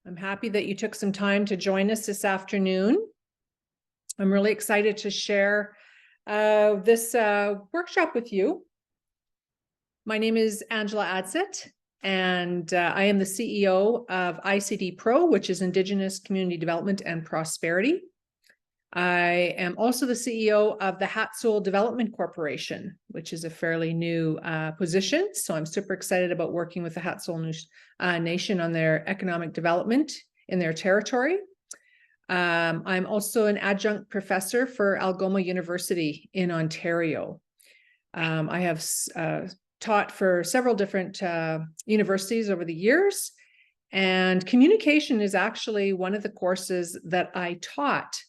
I'm happy that you took some time to join us this afternoon. I'm really excited to share this workshop with you. My name is Angela Adsit, and I am the CEO of ICDPRO, which is Indigenous Community Development and Prosperity. I am also the CEO of the Hatsoul Development Corporation, which is a fairly new position. So I'm super excited about working with the Hatsoul Nation on their economic development in their territory. I'm also an adjunct professor for Algoma University in Ontario. I have taught for several different universities over the years, and communication is actually one of the courses that I taught.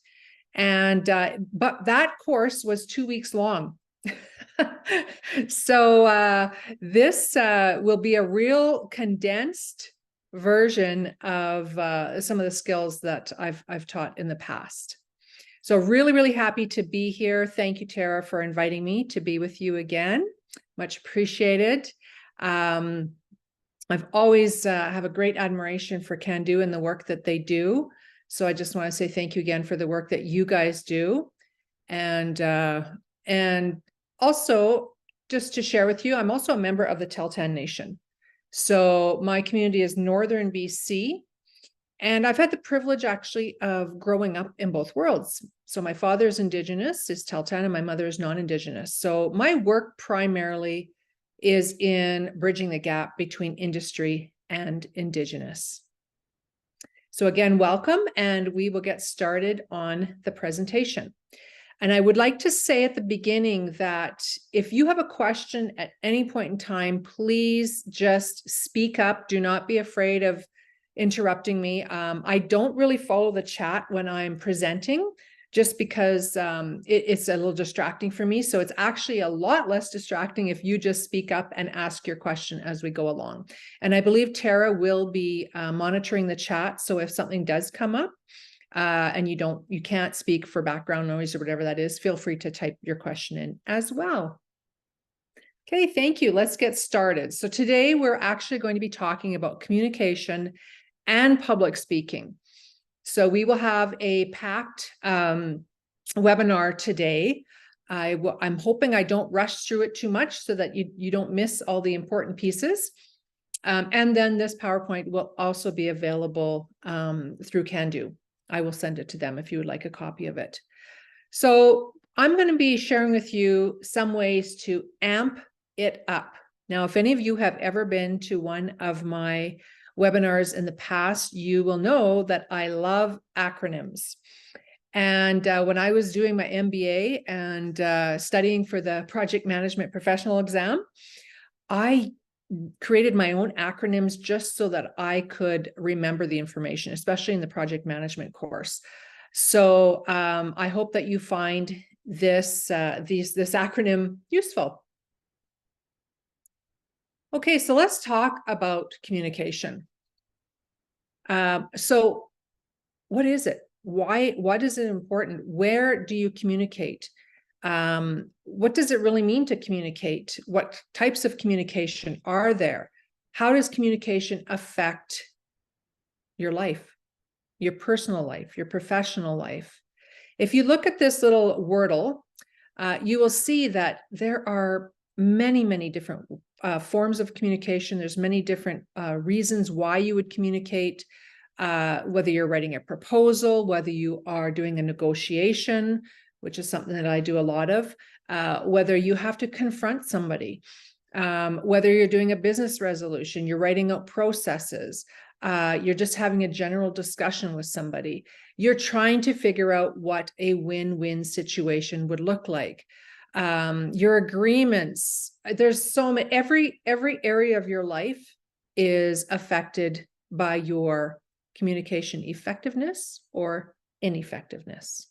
And but that course was 2 weeks long. So this will be a real condensed version of some of the skills that I've taught in the past. So really happy to be here. Thank you, Tara, for inviting me to be with you again. Much appreciated. I've always have a great admiration for Can Do and the work that they do. So I just want to say thank you again for the work that you guys do. And also, just to share with you, I'm also a member of the Tahltan Nation. So my community is Northern BC. And I've had the privilege actually of growing up in both worlds. So my father is Indigenous, is Tahltan, and my mother is non-Indigenous. So my work primarily is in bridging the gap between industry and Indigenous. So again, welcome, and we will get started on the presentation. And I would like to say at the beginning that if you have a question at any point in time, please just speak up. Do not be afraid of interrupting me. I don't really follow the chat when I'm presenting, just because it's a little distracting for me. So it's actually a lot less distracting if you just speak up and ask your question as we go along. And I believe Tara will be monitoring the chat. So if something does come up and you can't speak for background noise or whatever that is, feel free to type your question in as well. Okay, thank you. Let's get started. So today we're actually going to be talking about communication and public speaking. So we will have a packed webinar today. I'm hoping I don't rush through it too much so that you don't miss all the important pieces. And then this PowerPoint will also be available through Can Do. I will send it to them if you would like a copy of it. So I'm going to be sharing with you some ways to amp it up. Now, if any of you have ever been to one of my webinars in the past, you will know that I love acronyms. And when I was doing my MBA and studying for the project management professional exam, I created my own acronyms just so that I could remember the information, especially in the project management course. So I hope that you find this acronym useful. Okay, so let's talk about communication. So what is it? Why is it important? Where do you communicate? What does it really mean to communicate? What types of communication are there? How does communication affect your life, your personal life, your professional life? If you look at this little wordle, you will see that there are many different forms of communication. There's many different reasons why you would communicate, whether you're writing a proposal, whether you are doing a negotiation, which is something that I do a lot of, whether you have to confront somebody, whether you're doing a business resolution, you're writing out processes, you're just having a general discussion with somebody. You're trying to figure out what a win-win situation would look like. Your agreements, there's so many, every area of your life is affected by your communication effectiveness or ineffectiveness.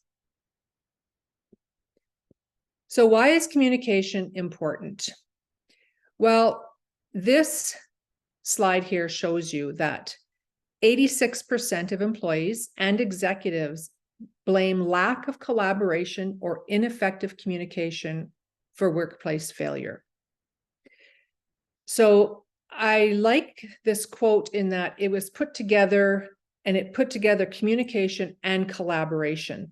So why is communication important? Well, this slide here shows you that 86% of employees and executives blame lack of collaboration or ineffective communication for workplace failure. So I like this quote in that it was put together and it put together communication and collaboration.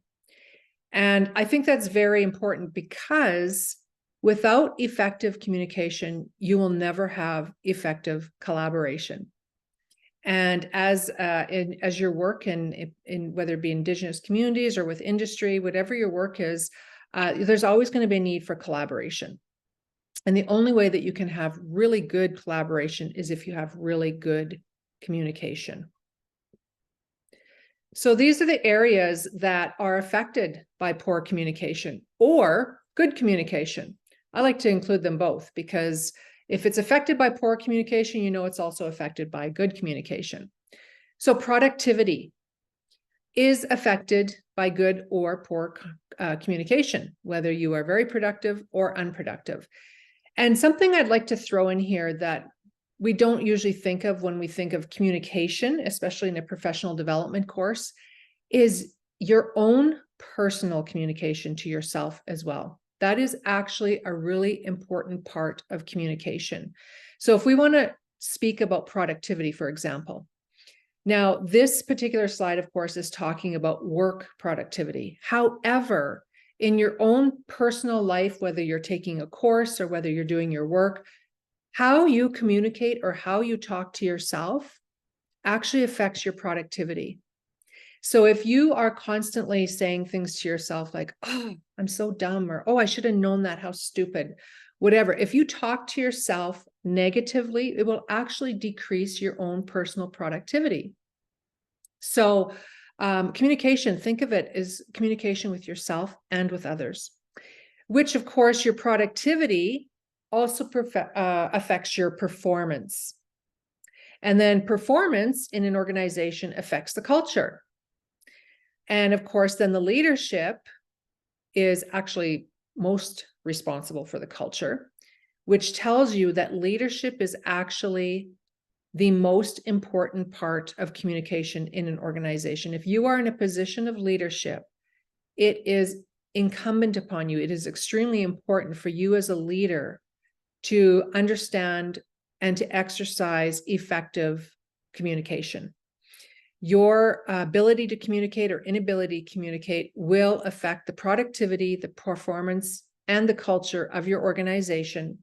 And I think that's very important because without effective communication, you will never have effective collaboration. And as your work in whether it be Indigenous communities or with industry, whatever your work is, there's always going to be a need for collaboration. And the only way that you can have really good collaboration is if you have really good communication. So these are the areas that are affected by poor communication or good communication. I like to include them both because if it's affected by poor communication, you know it's also affected by good communication. So productivity is affected by good or poor communication, whether you are very productive or unproductive. And something I'd like to throw in here that we don't usually think of when we think of communication, especially in a professional development course, is your own personal communication to yourself as well. That is actually a really important part of communication. So if we want to speak about productivity, for example, now this particular slide, of course, is talking about work productivity. However, in your own personal life, whether you're taking a course or whether you're doing your work, how you communicate or how you talk to yourself actually affects your productivity. So if you are constantly saying things to yourself like, oh, I'm so dumb, or, oh, I should have known that, how stupid, whatever. If you talk to yourself negatively, it will actually decrease your own personal productivity. So communication, think of it as communication with yourself and with others, which of course your productivity also affects your performance. And then performance in an organization affects the culture. And of course, then the leadership is actually most responsible for the culture, which tells you that leadership is actually the most important part of communication in an organization. If you are in a position of leadership, it is incumbent upon you. It is extremely important for you as a leader to understand and to exercise effective communication. Your ability to communicate or inability to communicate will affect the productivity, the performance, and the culture of your organization,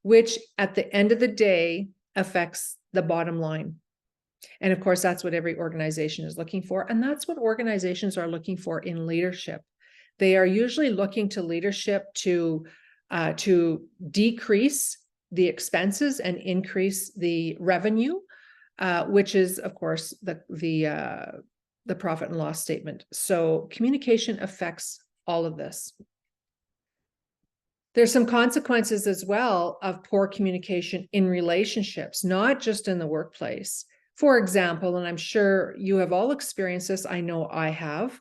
which at the end of the day affects the bottom line. And of course, that's what every organization is looking for. And that's what organizations are looking for in leadership. They are usually looking to leadership to decrease the expenses and increase the revenue, which is, of course, the profit and loss statement. So communication affects all of this. There's some consequences as well of poor communication in relationships, not just in the workplace. For example, and I'm sure you have all experienced this, I know I have,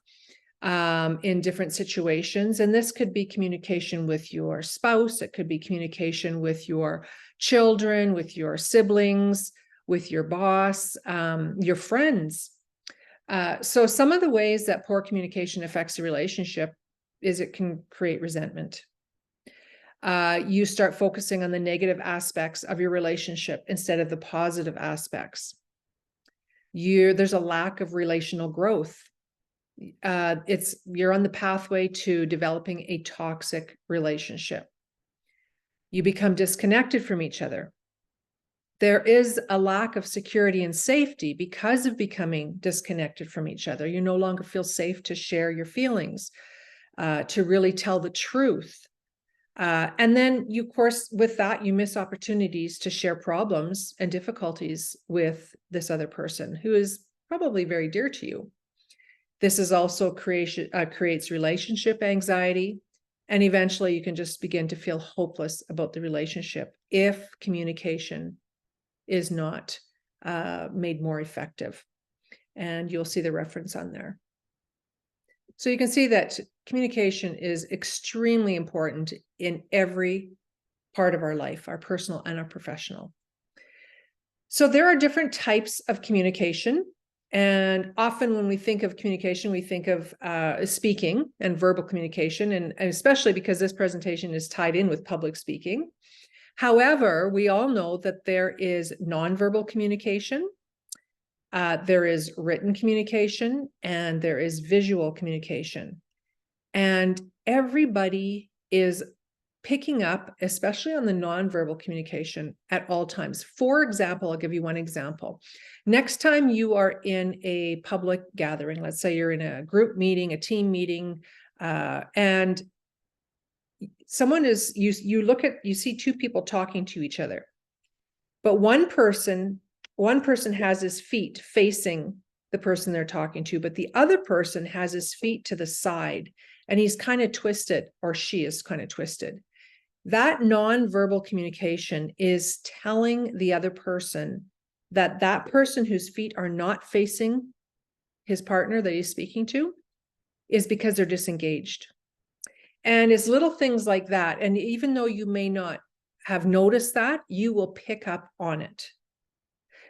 in different situations. And this could be communication with your spouse. It could be communication with your children, with your siblings, with your boss, your friends. So some of the ways that poor communication affects a relationship is it can create resentment. You start focusing on the negative aspects of your relationship instead of the positive aspects. There's a lack of relational growth. You're on the pathway to developing a toxic relationship. You become disconnected from each other. There is a lack of security and safety because of becoming disconnected from each other. You no longer feel safe to share your feelings, to really tell the truth. And then, of course, with that, you miss opportunities to share problems and difficulties with this other person who is probably very dear to you. This is also creates relationship anxiety, and eventually you can just begin to feel hopeless about the relationship if communication is not made more effective. And you'll see the reference on there. So you can see that communication is extremely important in every part of our life, our personal and our professional. So there are different types of communication. And often when we think of communication, we think of speaking and verbal communication, and especially because this presentation is tied in with public speaking. However, we all know that there is nonverbal communication, There is written communication and there is visual communication. And everybody is picking up, especially on the nonverbal communication at all times. For example, I'll give you one example. Next time you are in a public gathering, let's say you're in a group meeting, a team meeting, and someone is, you see two people talking to each other, but one person has his feet facing the person they're talking to, but the other person has his feet to the side and he's kind of twisted, or she is kind of twisted. That nonverbal communication is telling the other person that that person whose feet are not facing his partner that he's speaking to is because they're disengaged. And it's little things like that. And even though you may not have noticed that, you will pick up on it.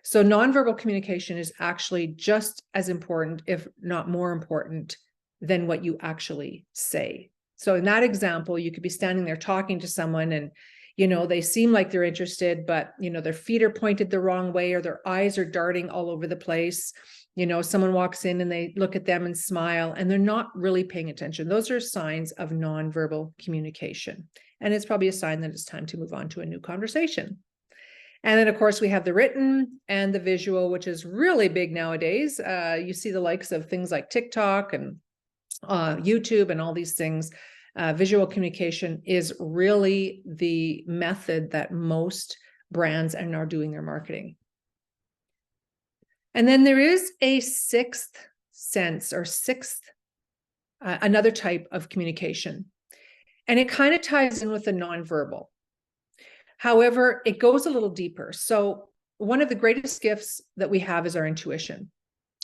So nonverbal communication is actually just as important, if not more important, than what you actually say. So in that example, you could be standing there talking to someone and, they seem like they're interested, but, their feet are pointed the wrong way or their eyes are darting all over the place. Someone walks in and they look at them and smile and they're not really paying attention. Those are signs of nonverbal communication. And it's probably a sign that it's time to move on to a new conversation. And then, of course, we have the written and the visual, which is really big nowadays. You see the likes of things like TikTok and YouTube and all these things. Visual communication is really the method that most brands are now doing their marketing. And then there is a sixth sense or another type of communication. And it kind of ties in with the nonverbal. However, it goes a little deeper. So one of the greatest gifts that we have is our intuition.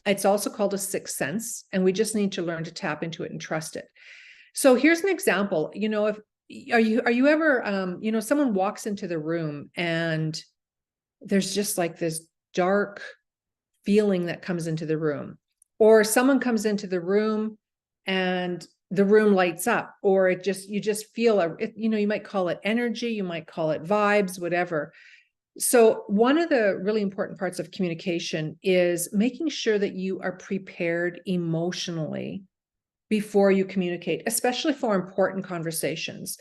It's also called a sixth sense, and we just need to learn to tap into it and trust it. So here's an example. If are you ever someone walks into the room and there's just like this dark feeling that comes into the room, or someone comes into the room and the room lights up, or you just feel you might call it energy, you might call it vibes, whatever. So one of the really important parts of communication is making sure that you are prepared emotionally before you communicate, especially for important conversations.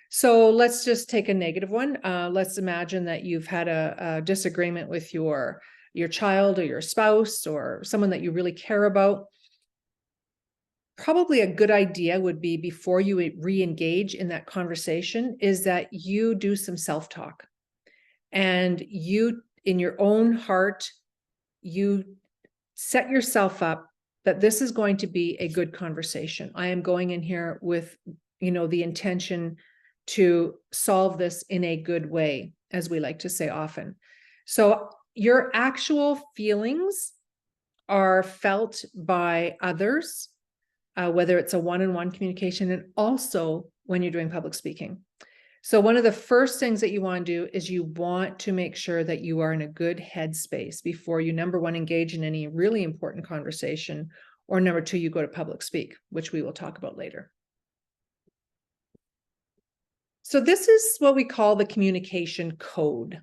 So let's just take a negative one. Let's imagine that you've had a disagreement with your child or your spouse or someone that you really care about. Probably a good idea would be, before you re-engage in that conversation, is that you do some self-talk. And you, in your own heart, you set yourself up that this is going to be a good conversation. I am going in here with, the intention to solve this in a good way, as we like to say often. So your actual feelings are felt by others, whether it's a one-on-one communication, and also when you're doing public speaking. So one of the first things that you want to do is you want to make sure that you are in a good headspace before you, number one, engage in any really important conversation, or number two, you go to public speak, which we will talk about later. So this is what we call the communication code.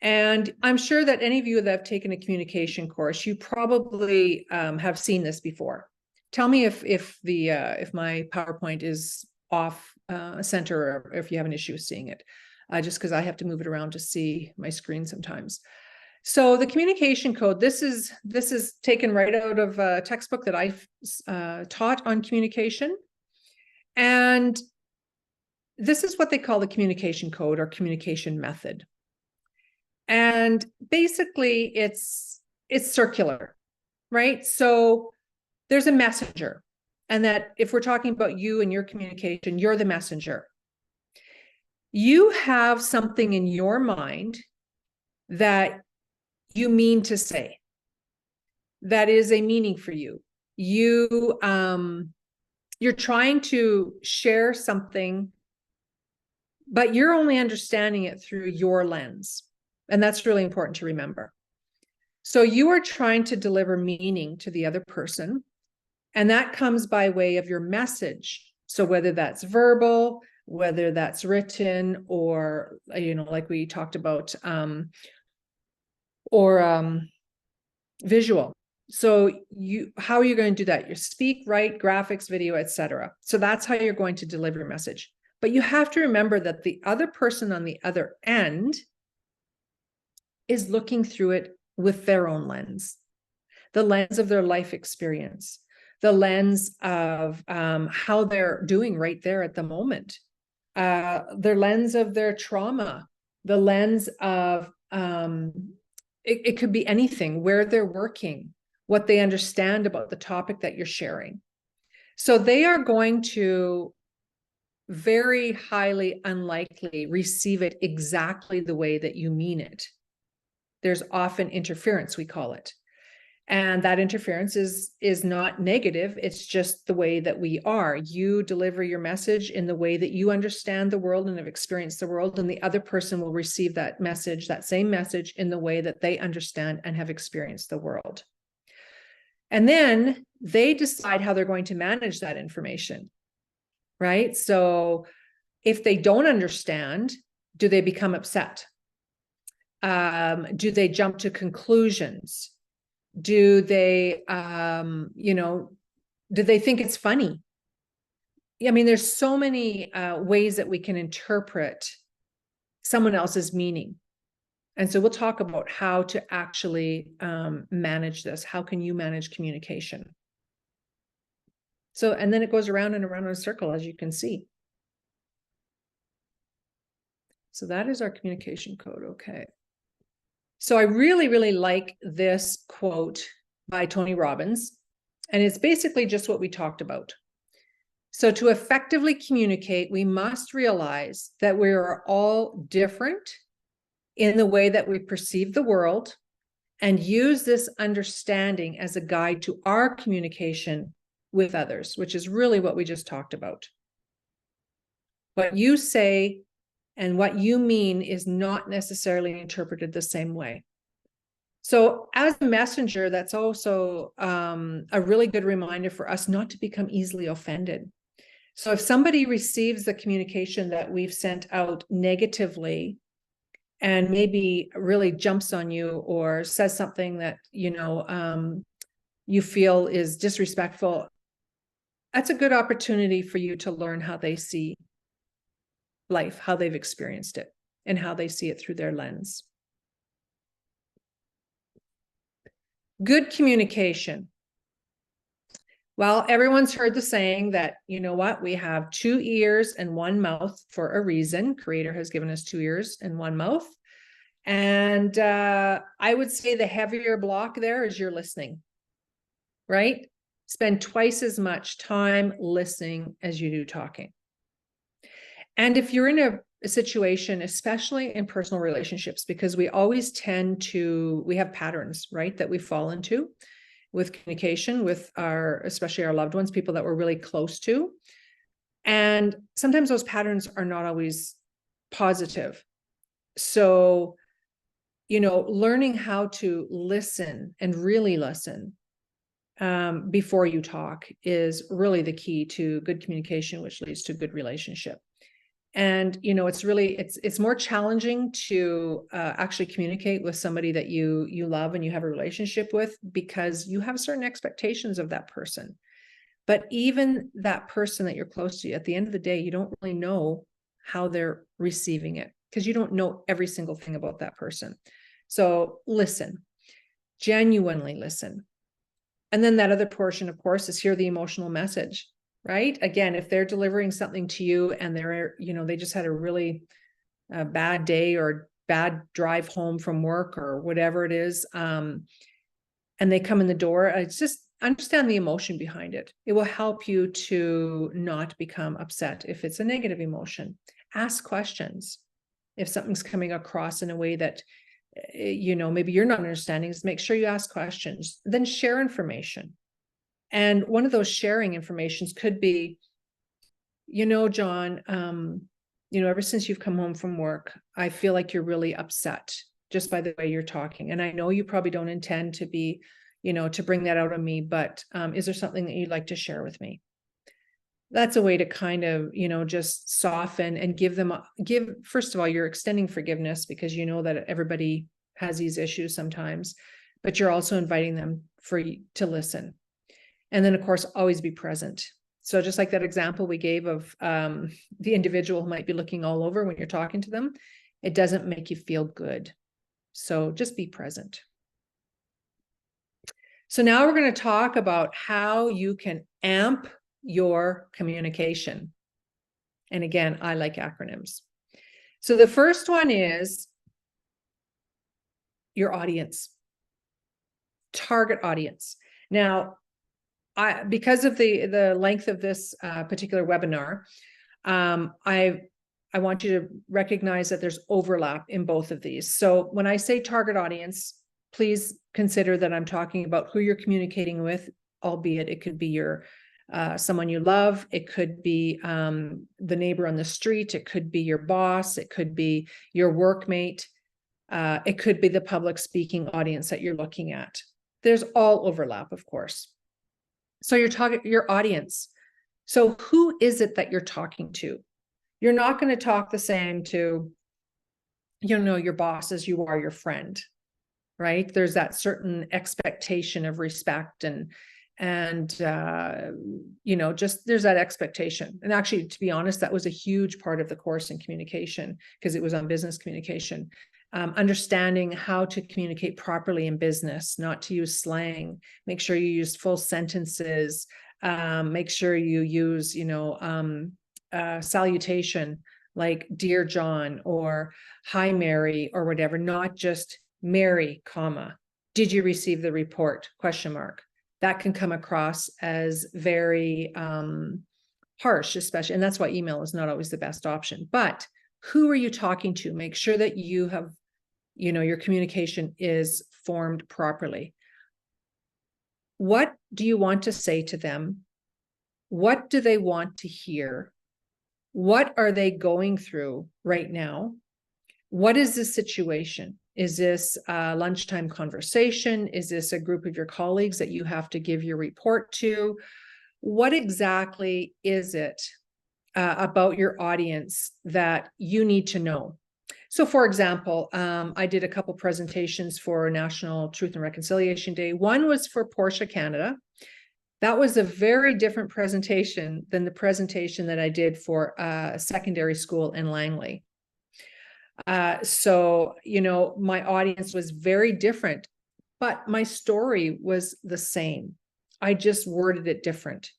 And I'm sure that any of you that have taken a communication course, you probably have seen this before. Tell me if my PowerPoint is off center, or if you have an issue with seeing it, just because I have to move it around to see my screen sometimes. So the communication code, this is taken right out of a textbook that I've taught on communication. And this is what they call the communication code, or communication method. And basically it's circular, right? So there's a messenger. And that if we're talking about you and your communication, you're the messenger. You have something in your mind that you mean to say, that is a meaning for you. You're trying to share something, but you're only understanding it through your lens. And that's really important to remember. So you are trying to deliver meaning to the other person. And that comes by way of your message. So whether that's verbal, whether that's written, or, like we talked about, or visual. So how are you going to do that? You speak, write, graphics, video, etc. So that's how you're going to deliver your message. But you have to remember that the other person on the other end is looking through it with their own lens, the lens of their life experience, the lens of how they're doing right there at the moment, their lens of their trauma, the lens of, it could be anything, where they're working, what they understand about the topic that you're sharing. So they are going to very highly unlikely receive it exactly the way that you mean it. There's often interference, we call it. And that interference is not negative. It's just the way that we are. You deliver your message in the way that you understand the world and have experienced the world, and the other person will receive that message, that same message, in the way that they understand and have experienced the world. And then they decide how they're going to manage that information, right? So if they don't understand, do they become upset? Do they jump to conclusions? Do they, do they think it's funny? I mean, there's so many ways that we can interpret someone else's meaning. And so we'll talk about how to actually manage this. How can you manage communication? So, and then it goes around and around in a circle, as you can see. So that is our communication code. Okay. So I really, really like this quote by Tony Robbins, and it's basically just what we talked about. So to effectively communicate, we must realize that we are all different in the way that we perceive the world, and use this understanding as a guide to our communication with others, which is really what we just talked about. What you say and what you mean is not necessarily interpreted the same way. So as a messenger, that's also a really good reminder for us not to become easily offended. So if somebody receives the communication that we've sent out negatively and maybe really jumps on you or says something that, you feel is disrespectful, that's a good opportunity for you to learn how they see life, how they've experienced it, and how they see it through their lens. Good communication. Well, everyone's heard the saying that, you know what, we have 2 ears and 1 mouth for a reason. Creator has given us 2 ears and 1 mouth. And I would say the heavier block there is your listening, right? Spend twice as much time listening as you do talking. And if you're in a situation, especially in personal relationships, because we always we have patterns, right, that we fall into with communication with especially our loved ones, people that we're really close to. And sometimes those patterns are not always positive. So, learning how to listen and really listen before you talk is really the key to good communication, which leads to good relationship. And, it's more challenging to actually communicate with somebody that you love and you have a relationship with, because you have certain expectations of that person. But even that person that you're close to, at the end of the day, you don't really know how they're receiving it, because you don't know every single thing about that person. So listen, genuinely listen. And then that other portion, of course, is hear the emotional message. Right? Again, if they're delivering something to you and they just had a really bad day or bad drive home from work or whatever it is, and they come in the door, it's just understand the emotion behind it. It will help you to not become upset if it's a negative emotion. Ask questions. If something's coming across in a way that, maybe you're not understanding, is make sure you ask questions. Then share information. And one of those sharing informations could be, John, ever since you've come home from work, I feel like you're really upset just by the way you're talking. And I know you probably don't intend to be, to bring that out on me, but is there something that you'd like to share with me? That's a way to kind of, just soften and first of all, you're extending forgiveness, because you know that everybody has these issues sometimes. but you're also inviting them to listen. And then, of course, always be present. So just like that example we gave of the individual who might be looking all over when you're talking to them, it doesn't make you feel good. So just be present. So now we're going to talk about how you can amp your communication. And again, I like acronyms. So the first one is your audience, target audience. Now, because of the length of this particular webinar, I want you to recognize that there's overlap in both of these. So when I say target audience, please consider that I'm talking about who you're communicating with, albeit it could be your someone you love, it could be the neighbor on the street, it could be your boss, it could be your workmate, it could be the public speaking audience that you're looking at. There's all overlap, of course. So your audience. So who is it that you're talking to? You're not going to talk the same to, your boss as you are your friend, right? There's that certain expectation of respect and just there's that expectation. And actually, to be honest, that was a huge part of the course in communication because it was on business communication. Understanding how to communicate properly in business, not to use slang, make sure you use full sentences, make sure you use, salutation like dear John or hi Mary or whatever, not just Mary, comma, did you receive the report? ? That can come across as very harsh, especially, and that's why email is not always the best option. But who are you talking to? Make sure that you have, your communication is formed properly. What do you want to say to them? What do they want to hear? What are they going through right now? What is the situation? Is this a lunchtime conversation? Is this a group of your colleagues that you have to give your report to? What exactly is it about your audience that you need to know? So for example, I did a couple presentations for National Truth and Reconciliation Day. One was for Porsche Canada. That was a very different presentation than the presentation that I did for a secondary school in Langley. So, my audience was very different, but my story was the same. I just worded it different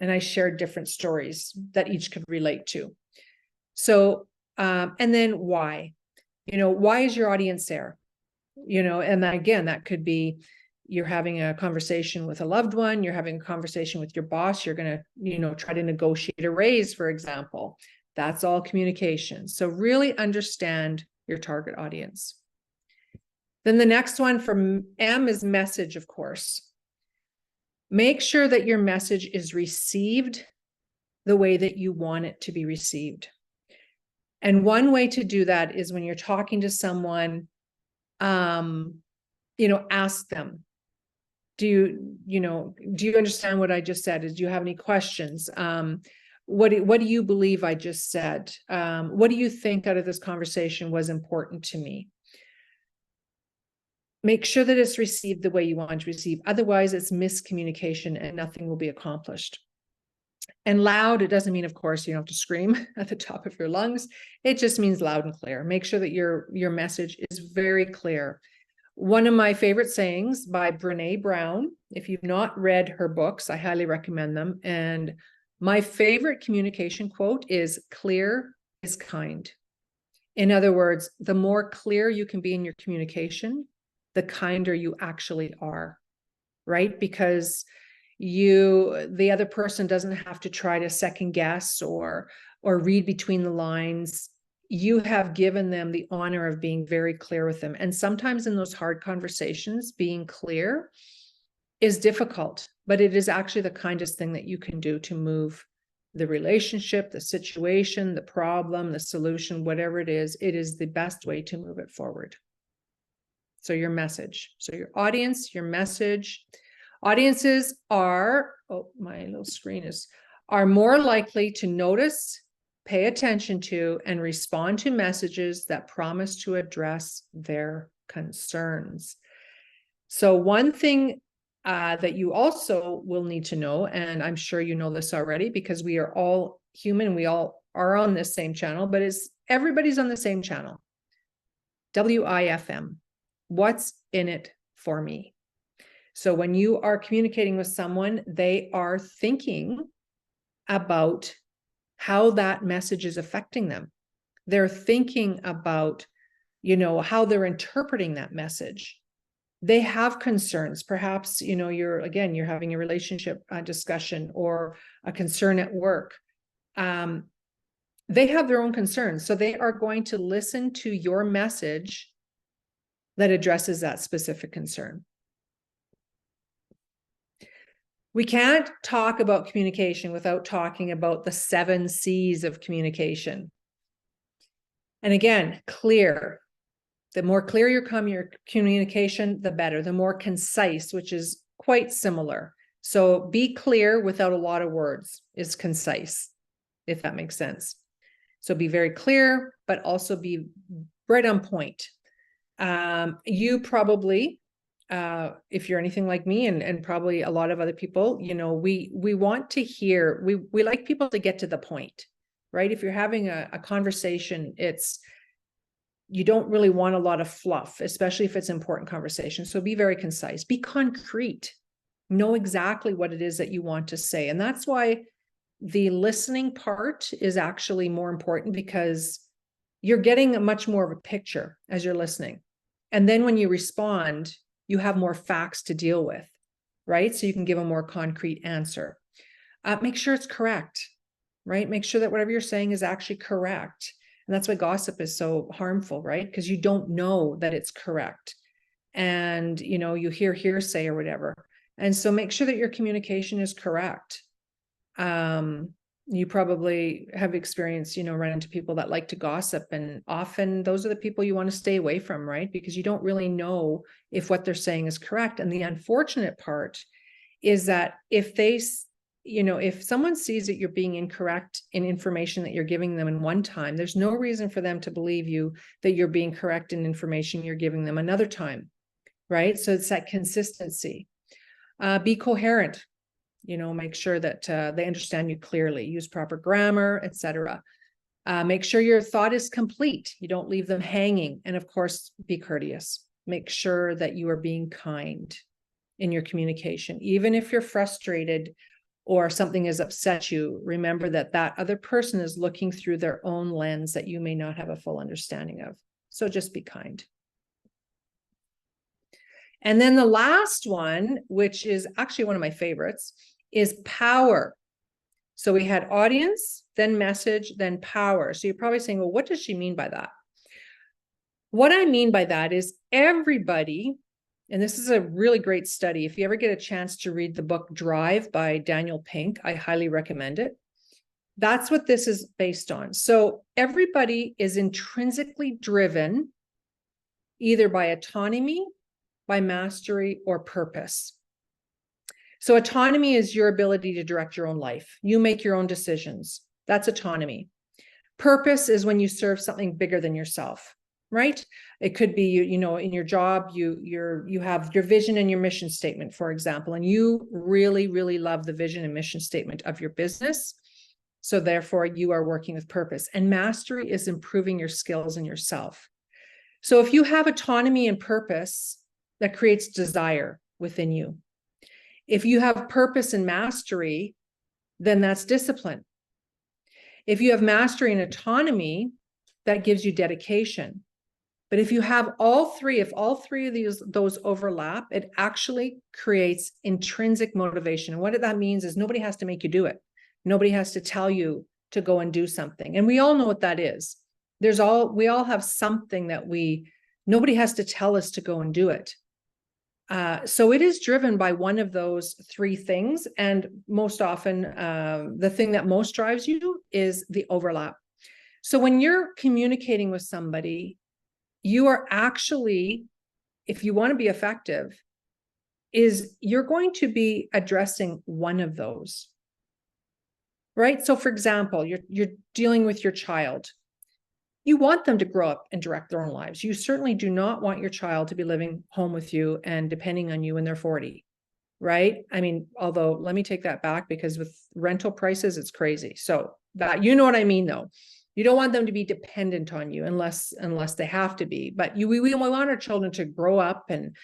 and I shared different stories that each could relate to. So, and then why? Why is your audience there? And again, that could be you're having a conversation with a loved one, you're having a conversation with your boss, you're going to, try to negotiate a raise, for example. That's all communication. So really understand your target audience. Then the next one from M is message, of course. Make sure that your message is received the way that you want it to be received. And one way to do that is when you're talking to someone, ask them, do you understand what I just said? Do you have any questions? What do you believe I just said? What do you think out of this conversation was important to me? Make sure that it's received the way you want to receive. Otherwise, it's miscommunication and nothing will be accomplished. And loud, it doesn't mean, of course, you don't have to scream at the top of your lungs. It just means loud and clear. Make sure that your message is very clear. One of my favorite sayings by Brené Brown, if you've not read her books, I highly recommend them. And my favorite communication quote is clear is kind. In other words, the more clear you can be in your communication, the kinder you actually are, right? Because the other person doesn't have to try to second guess or read between the lines. You have given them the honor of being very clear with them. And sometimes in those hard conversations, being clear is difficult, but it is actually the kindest thing that you can do to move the relationship, the situation, the problem, the solution, whatever it is the best way to move it forward. So your message, so your audience, your message. Audiences are, my little screen are more likely to notice, pay attention to, and respond to messages that promise to address their concerns. So one thing that you also will need to know, and I'm sure you know this already because we are all human, we all are on this same channel, but everybody's on the same channel. WIFM, what's in it for me? So when you are communicating with someone, they are thinking about how that message is affecting them. They're thinking about, how they're interpreting that message. They have concerns. Perhaps, you're having a relationship discussion or a concern at work. They have their own concerns. So they are going to listen to your message that addresses that specific concern. We can't talk about communication without talking about the 7 C's of communication. And again, clear. The more clear your communication, the better. The more concise, which is quite similar. So be clear without a lot of words is concise, if that makes sense. So be very clear, but also be right on point. You probably, if you're anything like me and probably a lot of other people, we want to hear, we like people to get to the point, right? If you're having a conversation, you don't really want a lot of fluff, especially if it's important conversation. So be very concise, be concrete, know exactly what it is that you want to say. And that's why the listening part is actually more important, because you're getting a much more of a picture as you're listening. And then when you respond, you have more facts to deal with, right? So you can give a more concrete answer. Make sure it's correct, right? Make sure that whatever you're saying is actually correct. And that's why gossip is so harmful, right? Because you don't know that it's correct. And, you hear hearsay or whatever. And so make sure that your communication is correct. You probably have experienced, run into people that like to gossip, and often those are the people you want to stay away from, right? Because you don't really know if what they're saying is correct. And the unfortunate part is that if someone sees that you're being incorrect in information that you're giving them in one time, there's no reason for them to believe you that you're being correct in information you're giving them another time, right? So it's that consistency. Be coherent. Make sure that they understand you clearly, use proper grammar, etc. Make sure your thought is complete. You don't leave them hanging. And of course, be courteous. Make sure that you are being kind in your communication. Even if you're frustrated or something has upset you, remember that that other person is looking through their own lens that you may not have a full understanding of. So just be kind. And then the last one, which is actually one of my favorites, is power. So we had audience, then message, then power. So you're probably saying, well, what does she mean by that? What I mean by that is everybody, and this is a really great study. If you ever get a chance to read the book Drive by Daniel Pink, I highly recommend it. That's what this is based on. So everybody is intrinsically driven either by autonomy, by mastery, or purpose. So autonomy is your ability to direct your own life. You make your own decisions. That's autonomy. Purpose is when you serve something bigger than yourself, right? It could be, in your job, you have your vision and your mission statement, for example, and you really, really love the vision and mission statement of your business. So therefore you are working with purpose. And mastery is improving your skills and yourself. So if you have autonomy and purpose, that creates desire within you. If you have purpose and mastery, then that's discipline. If you have mastery and autonomy, that gives you dedication. But if you have all three, if all three of those overlap, it actually creates intrinsic motivation. And what that means is nobody has to make you do it. Nobody has to tell you to go and do something. And we all know what that is. We all have something that nobody has to tell us to go and do it. So it is driven by one of those three things. And most often, the thing that most drives you is the overlap. So when you're communicating with somebody, you are actually, if you want to be effective, you're going to be addressing one of those, right? So for example, you're dealing with your child. You want them to grow up and direct their own lives. You certainly do not want your child to be living home with you and depending on you when they're 40, right? I mean, although let me take that back, because with rental prices, it's crazy. So that, you know what I mean, though. You don't want them to be dependent on you unless they have to be. But we want our children to grow up and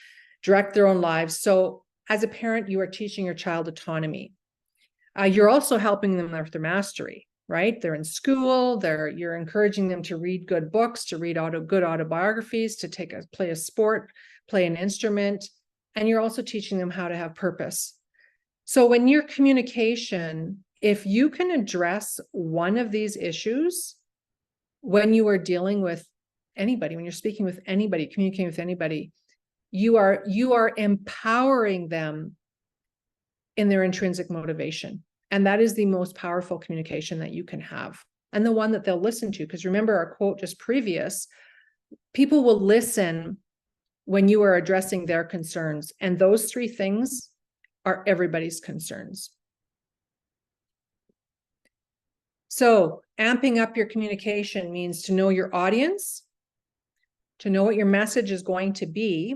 direct their own lives. So as a parent, you are teaching your child autonomy. You're also helping them with their mastery, right? They're in school, you're encouraging them to read good books, to read good autobiographies, to play a sport, play an instrument, and you're also teaching them how to have purpose. So when your communication, if you can address one of these issues when you are dealing with anybody, when you're speaking with anybody, communicating with anybody, you are empowering them in their intrinsic motivation. And that is the most powerful communication that you can have, and the one that they'll listen to. Because remember our quote just previous, people will listen when you are addressing their concerns. And those three things are everybody's concerns. So amping up your communication means to know your audience, to know what your message is going to be,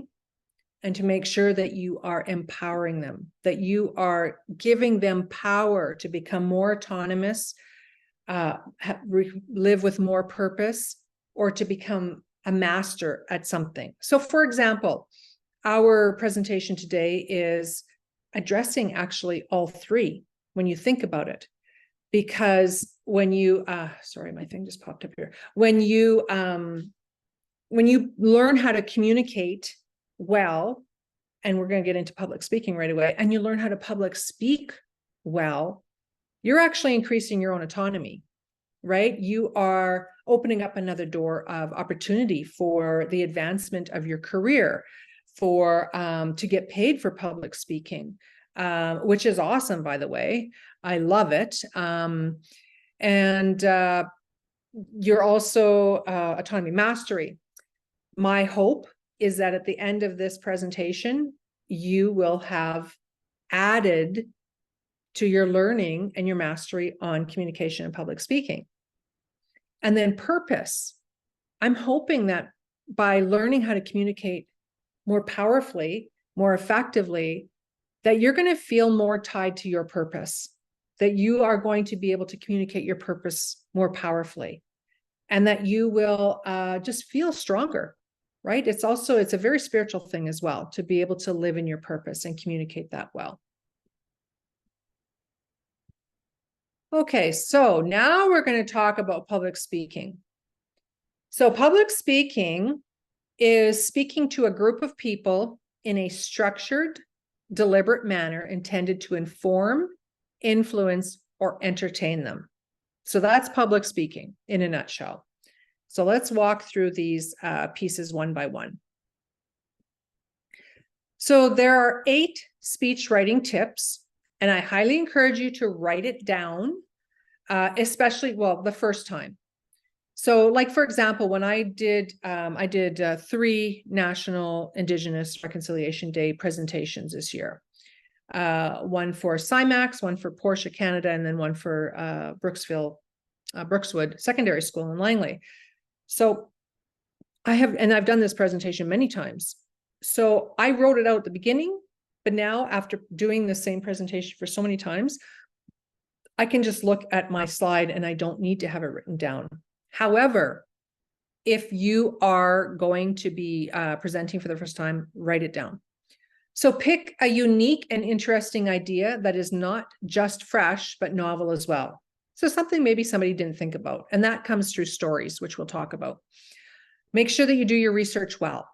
and to make sure that you are empowering them, that you are giving them power to become more autonomous, live with more purpose, or to become a master at something. So for example, our presentation today is addressing actually all three when you think about it. Because when you, sorry, my thing just popped up here. When you learn how to communicate well, and we're going to get into public speaking right away, and you learn how to public speak well, you're actually increasing your own autonomy, right? You are opening up another door of opportunity for the advancement of your career, for to get paid for public speaking, which is awesome, by the way. I love it. And you're also autonomy, mastery. My hope is that at the end of this presentation, you will have added to your learning and your mastery on communication and public speaking. And then purpose. I'm hoping that by learning how to communicate more powerfully, more effectively, that you're going to feel more tied to your purpose, that you are going to be able to communicate your purpose more powerfully, and that you will just feel stronger, right? It's a very spiritual thing as well, to be able to live in your purpose and communicate that well. Okay, so now we're going to talk about public speaking. So public speaking is speaking to a group of people in a structured, deliberate manner intended to inform, influence, or entertain them. So that's public speaking in a nutshell. So let's walk through these pieces one by one. So there are 8 speech writing tips, and I highly encourage you to write it down, especially, well, the first time. So like, for example, when I did 3 National Indigenous Reconciliation Day presentations this year. One for CIMAX, one for Portia Canada, and then one for Brookswood Secondary School in Langley. So I've done this presentation many times. So I wrote it out at the beginning, but now after doing the same presentation for so many times, I can just look at my slide and I don't need to have it written down. However, if you are going to be presenting for the first time, write it down. So pick a unique and interesting idea that is not just fresh, but novel as well. So something maybe somebody didn't think about, and that comes through stories, which we'll talk about. Make sure that you do your research well.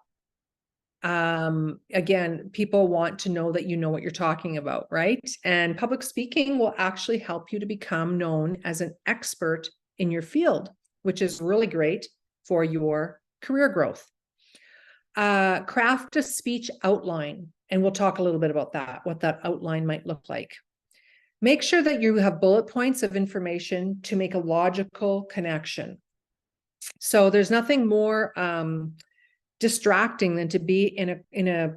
Again, people want to know that you know what you're talking about, right? And public speaking will actually help you to become known as an expert in your field, which is really great for your career growth. Craft a speech outline, and we'll talk a little bit about that, what that outline might look like. Make sure that you have bullet points of information to make a logical connection. So there's nothing more distracting than to be in a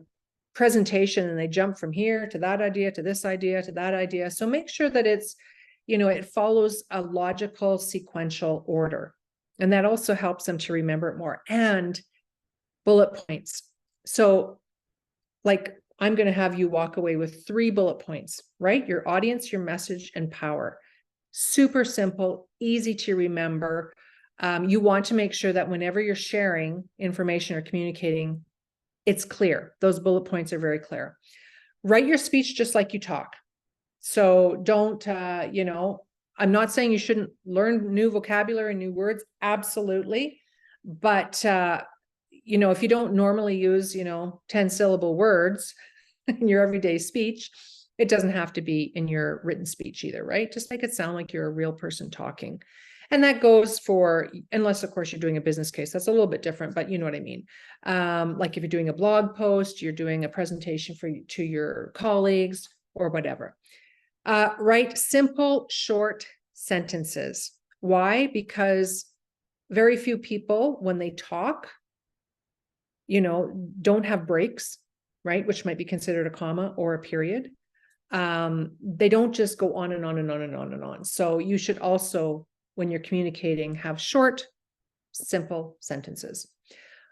presentation and they jump from here to that idea, to this idea, to that idea. So make sure that it's, it follows a logical sequential order. And that also helps them to remember it more. And bullet points. So like, I'm going to have you walk away with 3 bullet points, right? Your audience, your message, and power. Super simple, easy to remember. You want to make sure that whenever you're sharing information or communicating, it's clear. Those bullet points are very clear. Write your speech just like you talk. So don't, I'm not saying you shouldn't learn new vocabulary and new words. Absolutely. But, if you don't normally use, 10-syllable words in your everyday speech, it doesn't have to be in your written speech either, right? Just make it sound like you're a real person talking. And that goes for, unless of course you're doing a business case, that's a little bit different, but you know what I mean. Like if you're doing a blog post, you're doing a presentation to your colleagues or whatever. Write simple, short sentences. Why? Because very few people, when they talk, don't have breaks, right? Which might be considered a comma or a period. They don't just go on and on and on and on and on. So you should also, when you're communicating, have short, simple sentences.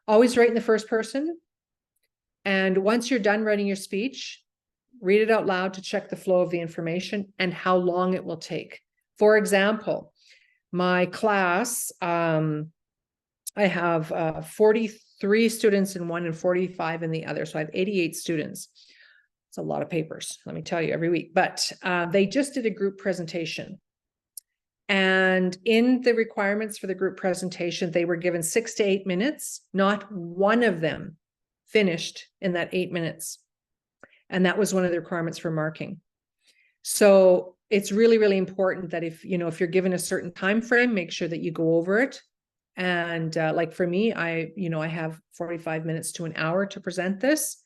Always write in the first person. And once you're done writing your speech, read it out loud to check the flow of the information and how long it will take. For example, my class, I have 43 students in one and 45 in the other. So I have 88 students. It's a lot of papers, let me tell you, every week. But they just did a group presentation. And in the requirements for the group presentation, they were given 6 to 8 minutes. Not one of them finished in that 8 minutes. And that was one of the requirements for marking. So it's really, really important that if you're given a certain time frame, make sure that you go over it. And like for me, I have 45 minutes to an hour to present this.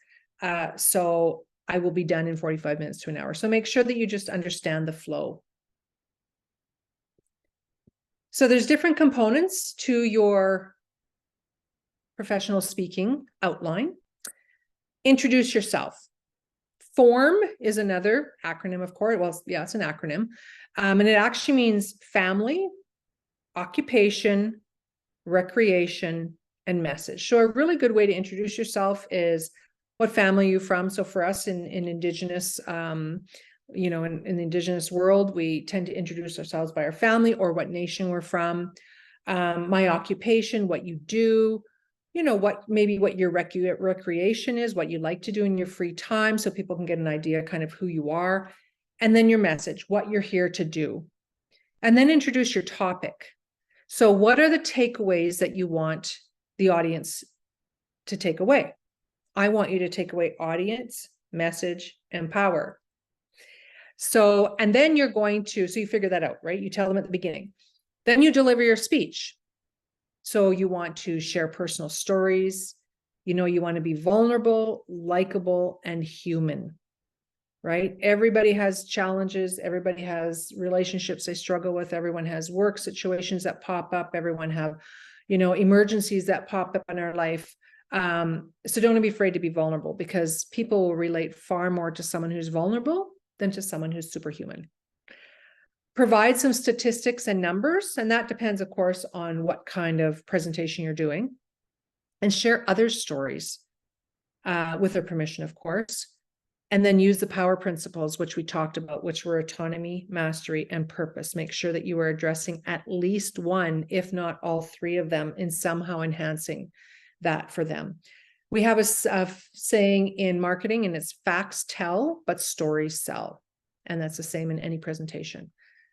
So I will be done in 45 minutes to an hour. So make sure that you just understand the flow. So there's different components to your professional speaking outline. Introduce yourself. FORM is another acronym, of course. Well, yeah, it's an acronym. And it actually means family, occupation, recreation, and message. So a really good way to introduce yourself is what family you're from. So for us in Indigenous, in the Indigenous world, we tend to introduce ourselves by our family or what nation we're from. My occupation, what you do, what your recreation is, what you like to do in your free time, so people can get an idea kind of who you are. And then your message, what you're here to do. And then introduce your topic. So what are the takeaways that you want the audience to take away? I want you to take away audience, message, and power. So, and then you're going to, so you figure that out, right? You tell them at the beginning. Then you deliver your speech. So you want to share personal stories. You want to be vulnerable, likable, and human, right? Everybody has challenges. Everybody has relationships they struggle with. Everyone has work situations that pop up. Everyone have, emergencies that pop up in our life. So don't be afraid to be vulnerable, because people will relate far more to someone who's vulnerable than to someone who's superhuman. Provide some statistics and numbers, and that depends, of course, on what kind of presentation you're doing. And share other stories with their permission, of course. And then use the power principles, which we talked about, which were autonomy, mastery, and purpose. Make sure that you are addressing at least one, if not all 3 of them, in somehow enhancing that for them. We have a saying in marketing, and it's facts tell, but stories sell. And that's the same in any presentation.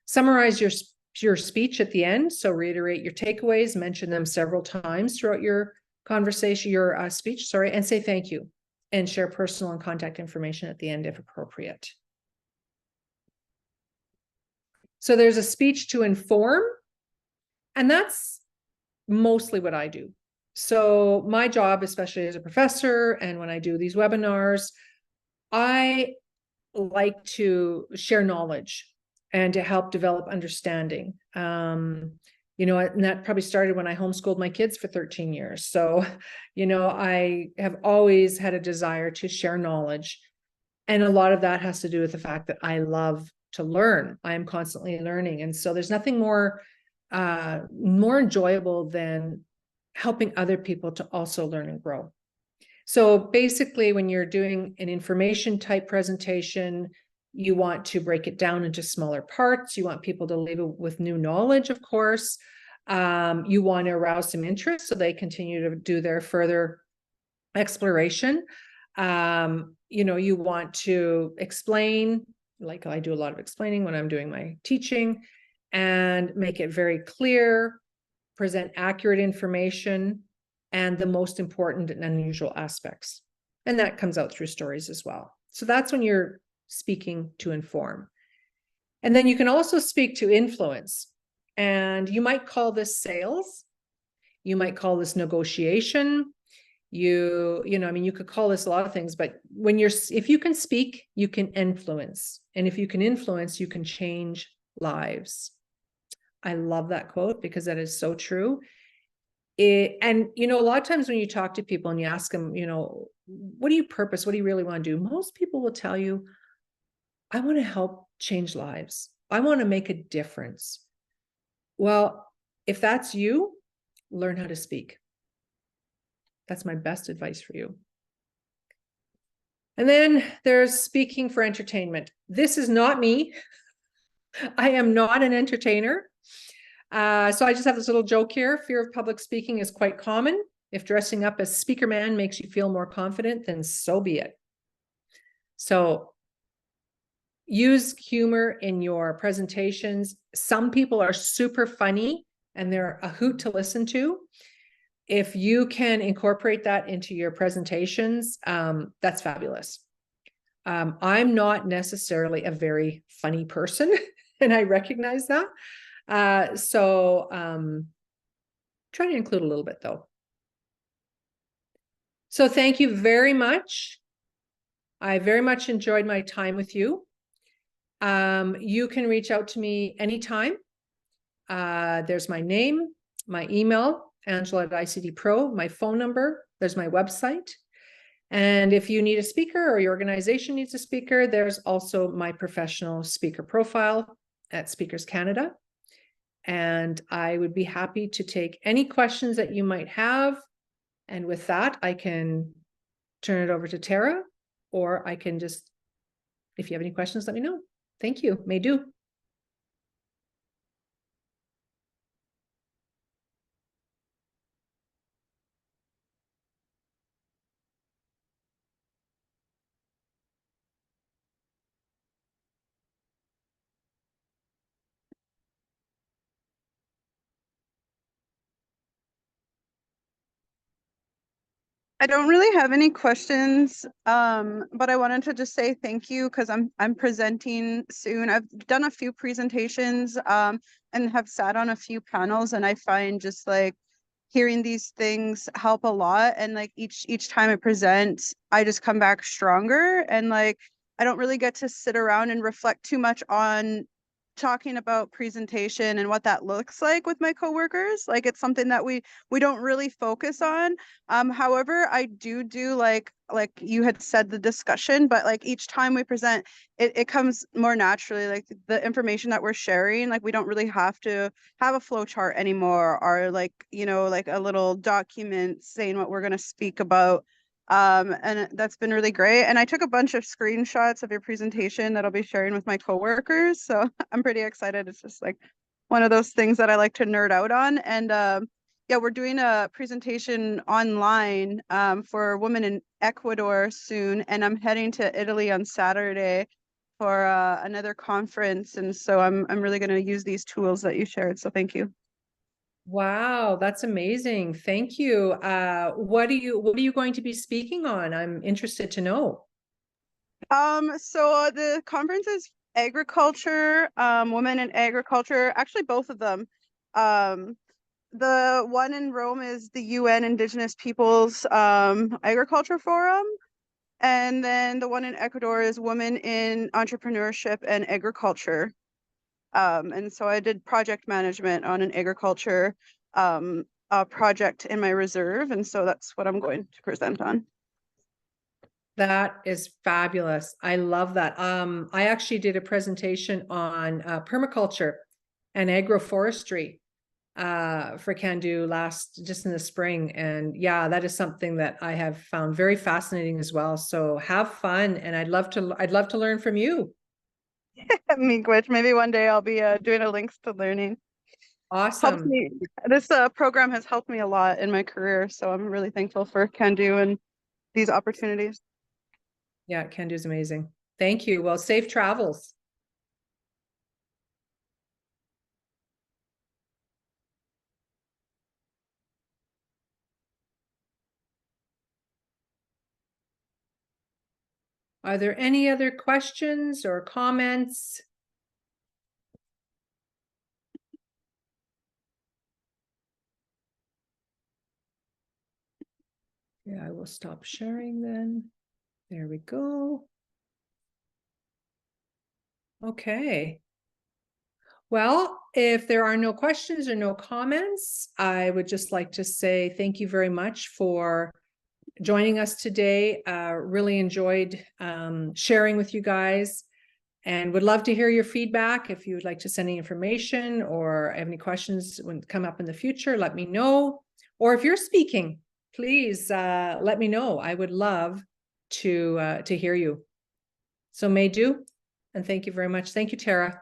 Summarize your speech at the end. So reiterate your takeaways, mention them several times throughout your conversation, your speech, and say thank you, and share personal and contact information at the end if appropriate. So there's a speech to inform, and that's mostly what I do. So my job, especially as a professor, and when I do these webinars, I like to share knowledge and to help develop understanding. And that probably started when I homeschooled my kids for 13 years. So, I have always had a desire to share knowledge. And a lot of that has to do with the fact that I love to learn. I am constantly learning. And so there's nothing more more enjoyable than helping other people to also learn and grow. So basically, when you're doing an information type presentation, you want to break it down into smaller parts. You want people to leave with new knowledge, of course. You want to arouse some interest so they continue to do their further exploration. You want to explain, like I do a lot of explaining when I'm doing my teaching, and make it very clear, present accurate information, and the most important and unusual aspects. And that comes out through stories as well. So that's when you're speaking to inform. And then you can also speak to influence. And you might call this sales. You might call this negotiation. You could call this a lot of things, but if you can speak, you can influence. And if you can influence, you can change lives. I love that quote because that is so true. A lot of times when you talk to people and you ask them, what do you purpose? What do you really want to do? Most people will tell you, I want to help change lives. I want to make a difference. Well, if that's you, learn how to speak. That's my best advice for you. And then there's speaking for entertainment. This is not me. I am not an entertainer. So I just have this little joke here. Fear of public speaking is quite common. If dressing up as speaker man makes you feel more confident, then so be it. So use humor in your presentations. Some people are super funny and they're a hoot to listen to. If you can incorporate that into your presentations, that's fabulous. I'm not necessarily a very funny person, and I recognize that. So try to include a little bit though. So thank you very much. I very much enjoyed my time with you. You can reach out to me anytime. There's my name, my email, Angela@ICDPRO, my phone number, there's my website. And if you need a speaker or your organization needs a speaker, there's also my professional speaker profile at Speakers Canada. And I would be happy to take any questions that you might have. And with that, I can turn it over to Tara, or I can just, if you have any questions, let me know. Thank you. May do. I don't really have any questions, but I wanted to just say thank you because I'm presenting soon. I've done a few presentations and have sat on a few panels, and I find just like hearing these things help a lot. And like each time I present, I just come back stronger. And like I don't really get to sit around and reflect too much on talking about presentation and what that looks like with my coworkers. Like it's something that we don't really focus on. However, I do like you had said, the discussion, but like each time we present, it comes more naturally. Like the information that we're sharing, like we don't really have to have a flow chart anymore, or like, like a little document saying what we're going to speak about. And that's been really great. And I took a bunch of screenshots of your presentation that I'll be sharing with my coworkers. So I'm pretty excited. It's just like one of those things that I like to nerd out on. And yeah, we're doing a presentation online for women in Ecuador soon. And I'm heading to Italy on Saturday for another conference. And so I'm really going to use these tools that you shared. So thank you. Wow, that's amazing. Thank you. What are you going to be speaking on? I'm interested to know. So the conference is agriculture, women in agriculture, actually both of them. The one in Rome is the UN Indigenous Peoples Agriculture Forum. And then the one in Ecuador is Women in Entrepreneurship and Agriculture. And so I did project management on an agriculture project in my reserve. And so that's what I'm going to present on. That is fabulous. I love that. I actually did a presentation on permaculture and agroforestry. for Can Do just in the spring. And yeah, that is something that I have found very fascinating as well. So have fun. And I'd love to learn from you. Miigwech, maybe one day I'll be doing a links to learning. Helps Awesome. me. This program has helped me a lot in my career, so I'm really thankful for Can Do and these opportunities. Yeah, Can Do is amazing. Thank you. Well, safe travels. Are there any other questions or comments? Yeah, I will stop sharing then. There we go. Okay. Well, if there are no questions or no comments, I would just like to say thank you very much for joining us today. Really enjoyed sharing with you guys, and would love to hear your feedback. If you would like to send any information or have any questions when come up in the future, let me know. Or if you're speaking, please let me know. I would love to hear you. So may do, and thank you very much. Thank you, Tara.